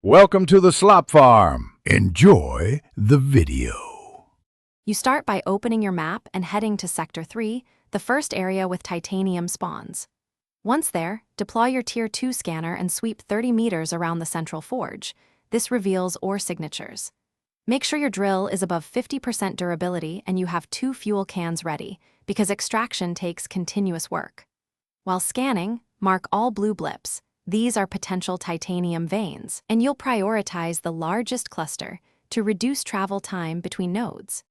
Welcome to the slop farm. Enjoy the video. You start by opening your map and heading to Sector 3, the first area with titanium spawns. Once there, deploy your Tier 2 scanner and sweep 30 meters around the central forge. This reveals ore signatures. Make sure your drill is above 50% durability and you have 2 fuel cans ready, because extraction takes continuous work. While scanning, mark all blue blips. These are potential titanium veins, and you'll prioritize the largest cluster to reduce travel time between nodes.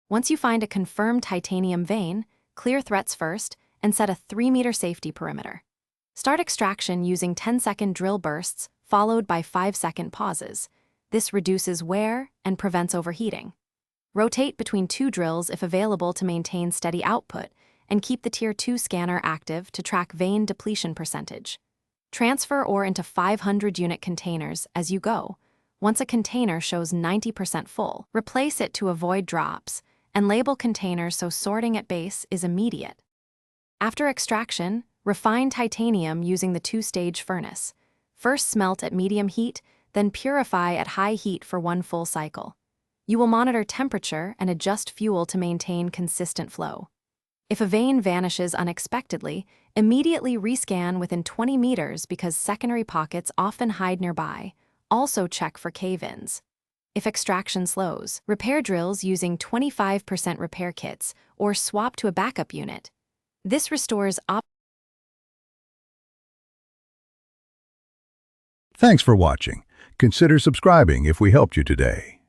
Once you find a confirmed titanium vein, clear threats first and set a 3-meter safety perimeter. Start extraction using 10-second drill bursts followed by 5-second pauses. This reduces wear and prevents overheating. Rotate between 2 drills if available to maintain steady output, and keep the Tier 2 scanner active to track vein depletion percentage. Transfer ore into 500-unit containers as you go. Once a container shows 90% full, replace it to avoid drops, and label containers so sorting at base is immediate. After extraction, refine titanium using the 2-stage furnace. First smelt at medium heat, then purify at high heat for 1 full cycle. You will monitor temperature and adjust fuel to maintain consistent flow. If a vein vanishes unexpectedly, immediately rescan within 20 meters because secondary pockets often hide nearby. Also check for cave-ins. If extraction slows, repair drills using 25% repair kits or swap to a backup unit. This restores Thanks for watching. Consider subscribing if we helped you today.